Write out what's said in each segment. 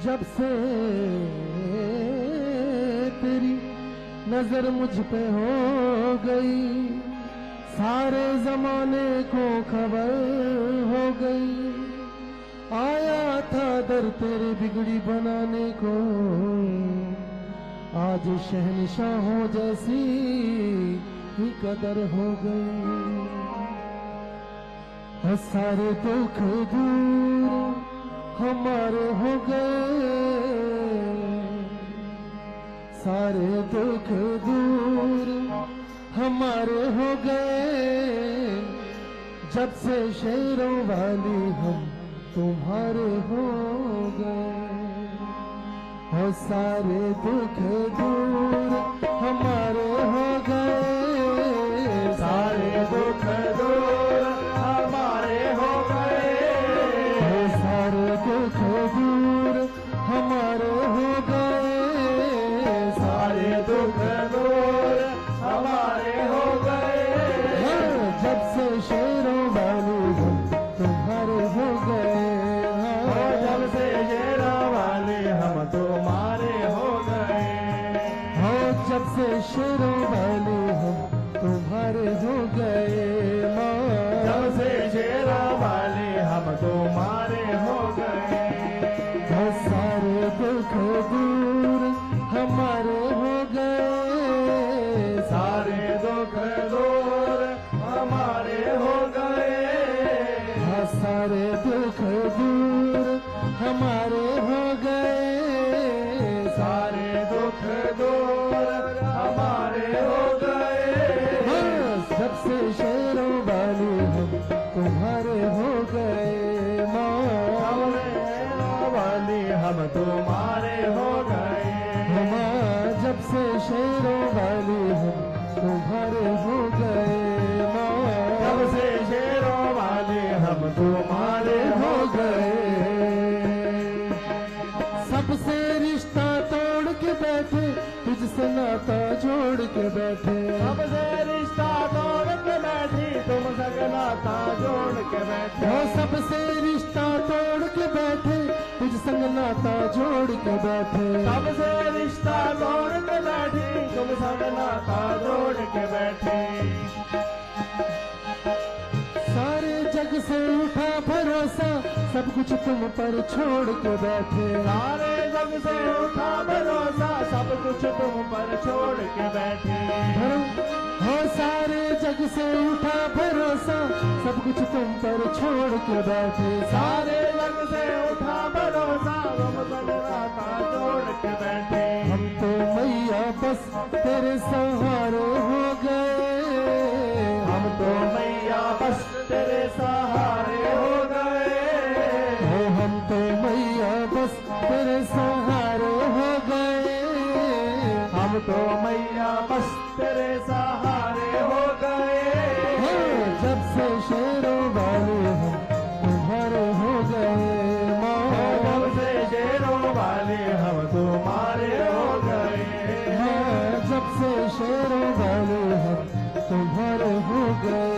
जब से तेरी नजर मुझ पे हो गई, सारे जमाने को खबर हो गई। आया था दर तेरे बिगड़ी बनाने को, आज शहंशाहों जैसी ही कदर हो गई। और सारे दुख दूर हमारे हो गए, सारे दुख दूर हमारे हो गए। जब से शेरों वाली हम तुम्हारे हो गए। और सारे दुख दूर हमारे हो गए, सारे दुख दूर हमारे हो गए। सारे दुख दूर हमारे हो गए, सारे दुख दूर हमारे हो गए। जब से शेरों वाली हम तुम्हारे हो गए। जब से शेरों वाले हम तुम्हारे हो गए। जब से शेरों वाले हम तुम्हारे हो गए। जब से शेरों वाले हम तुम्हारे हो गए। सारे दुख दूर हमारे हो गए, सारे दुख दूर हमारे हो गए। सारे दुख दूर हमारे हो गए। सारे दुख दूर हमारे हो गए। जब से शेरों वाले हम तुम्हारे हो गए। वाली हम तुम्हारे हो गए। जब से शेरों वाले हम तुम्हारे हो गए। जब से शेरों वाले हम तुम्हारे हो गए। सबसे रिश्ता तोड़ के बैठे, तुझसे नाता जोड़ के बैठे। सबसे रिश्ता तोड़ के बैठी, तुमसे नाता जोड़ के बैठे। सबसे रिश्ता तोड़ के बैठे, तुझ संग नाता जोड़ के बैठे। सबसे रिश्ता तोड़ के बैठी, तुमसे नाता जोड़ के बैठे। सारे जग से उठा भरोसा, सब कुछ तुम पर छोड़ के बैठे। सारे जग से उठा भरोसा, सब कुछ तुम पर छोड़ के बैठे। सारे जग से उठा भरोसा, सब कुछ तुम पर छोड़ के बैठे। सारे जग से उठा भरोसा, तुम पर नाता जोड़ के बैठे। हम तो मैया बस तेरे सहारे हो गए। हम तो मैया बस तेरे सहारे हो गए। हम तो मैया बस तेरे सहारे हो गए। हम तो मैया बस तेरे सहारे हो गए। जब से शेरों वाले हम तुम्हारे हो गए। जब से शेरों वाले हम तुम्हारे हो गए। जब से शेरों वाले हम तुम्हारे हो गए।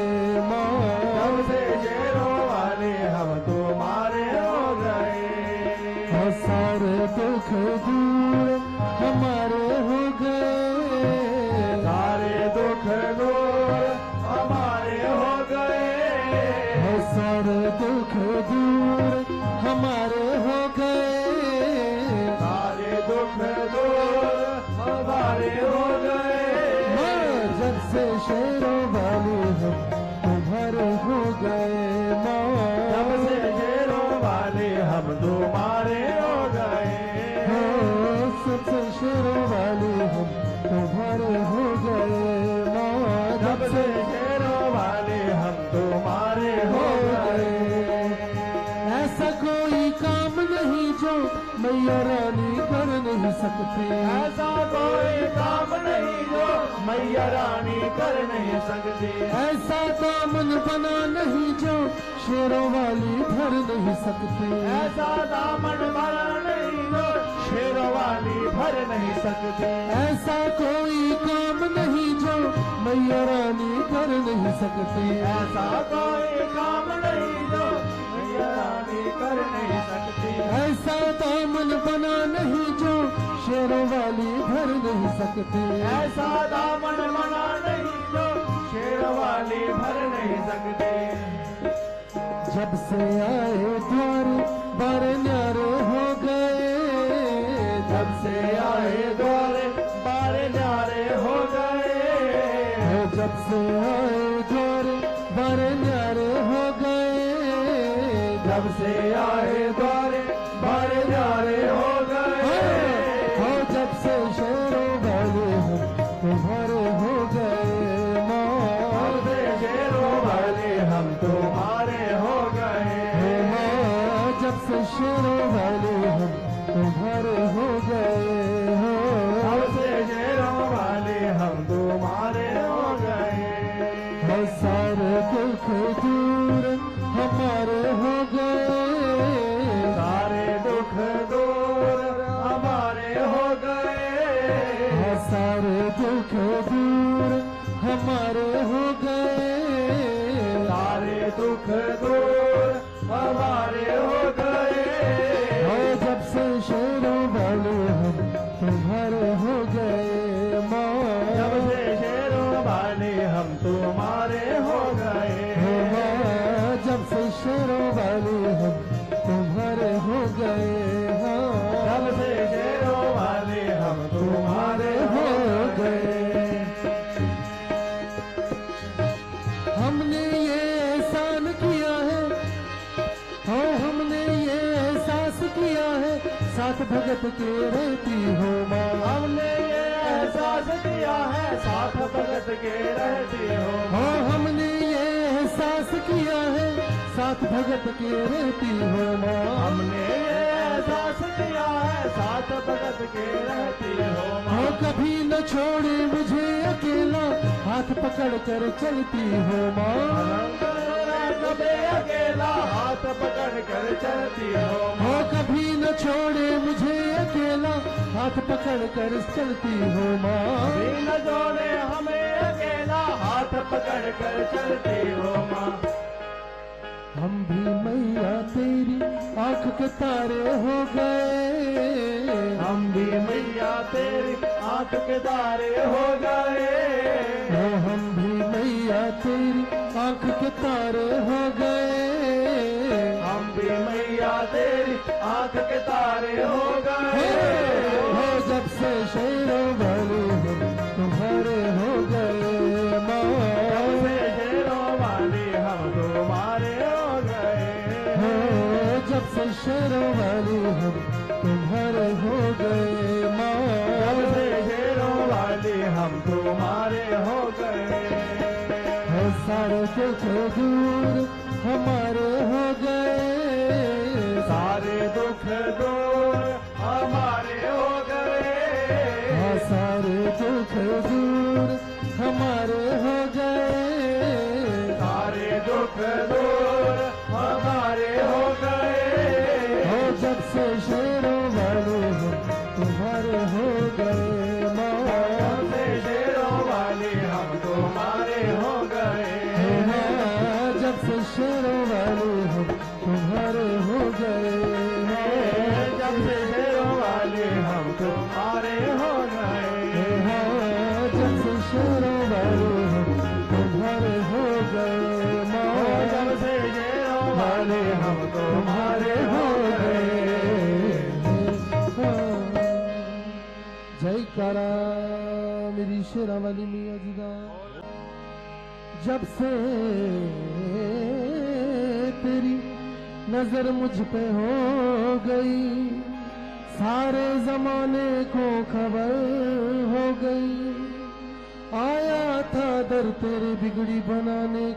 जब से शेरों वाले हम तुम्हारे हो गए। सारे दुख दूर हमारे हो गए। सारे दुख दूर हमारे हो गए। सारे दुख दूर हमारे हो गए। सारे दुख दूर हमारे हो गए। जब से शेरों वाले हम तुम्हारे हो गए। जब से शेरों वाले हम तुम्हारे हो गए। सबसे शेरों वाले हम तुम्हारे हो गए। जब से शेरों वाले हम तुम्हारे हो गए। ऐसा कोई काम नहीं जो मैया रानी कर नहीं सकती। ऐसा कोई काम नहीं जो मैया रानी कर नहीं सकती। ऐसा दामन बना नहीं जो शेरों वाली भर नहीं सकती। ऐसा दामन बना नहीं जो शेरों वाली भर नहीं सकती। ऐसा कोई काम नहीं जो मैया रानी कर नहीं सकती। ऐसा कोई काम नहीं जो मैया रानी कर नहीं सकती। ऐसा दामन दामन बना नहीं जो शेरों वाली भर नहीं सकते। ऐसा दामन बना नहीं जो शेर वाली भर नहीं सकते। जब से आए द्वार बार न्यारे हो गए, जब से आए द्वारे बार न्यारे हो गए। जब से आए द्वार बार न्यारे हो गए। जब से आए द्वारे बार न्यारे हो गए। जब से शेरों वाले हम तुम्हारे हो गए माँ। जब से शेरों वाले हम तुम्हारे हो गए माँ। जब से शेरों वाले हम तुम्हारे हो गए हो। जब से शेरों वाले हम तुम्हारे हो गए। सारे दुख दूर हमारे हो गए। सारे दुख दूर हमारे हो गए। सारे दुख दूर हमारे हो गए। सारे दुख दूर हमारे हो गए। जब से शेरों वाले हम तुम्हारे हो गए माँ। जब से शेरों वाले हम तुम्हारे हो गए माँ। जब से शेरों वाले हम तुम्हारे हो गए हाँ। जब से शेरों वाले हम तुम्हारे हो गए। हमने ये एहसान किया है, हमने ये एहसास किया है, साथ भगत के रहती हो माँ। हमने ये एहसास किया है, साथ भगत के रहती हो। हमने ये एहसास किया है, साथ भगत के रहती हो माँ। हमने ये एहसास किया है, साथ भगत के रहती हो। कभी न छोड़े मुझे अकेला, हाथ पकड़ कर चलती हो माँ। कभी अकेला हाथ पकड़ कर चलती हो। कभी न छोड़े मुझे अकेला, हाथ पकड़ कर चलती हो माँ। कभी न छोड़े हमें अकेला, हाथ पकड़ कर चलती हो माँ। हम भी मैया तेरी आंख के तारे हो गए। हम भी मैया तेरी आंख के तारे हो गए। हम भी मैया तेरी आंख के तारे हो गए। हम भी मैया तेरी आंख के तारे हो गए। जब से शेरों वाले हम तुम्हारे हो गए माँ। जब से शेरों वाले हम तुम्हारे हो गए। जब से शेरों वाले हम तुम्हारे हो गए माँ। जब से शेरों वाले हम तुम्हारे हो गए। सारे दुख दूर हमारे हो गए। सारे दुख दूर हमारे हो गए। सारे दुख दूर हमारे हो गए। सारे दुख दूर हमारे हो गए। जब से शेरों वाले हम तुम्हारे हो गए माँ। जब से शेरों वाले हम तुम्हारे हो गए। जब से शेरों वाले हम तुम्हारे हो गए। जब से शेरों वाले हम तुम्हारे हो गए। जब से शेरों वाले हम तुम्हारे हो गए माँ। जब से शेरों वाले हम तुम्हारे हो गए। जयकारा मेरी शेरा वाली मियाँ जी का। जब से तेरी नजर मुझ पे हो गई, सारे जमाने को खबर हो गई। आया था दर तेरे बिगड़ी बनाने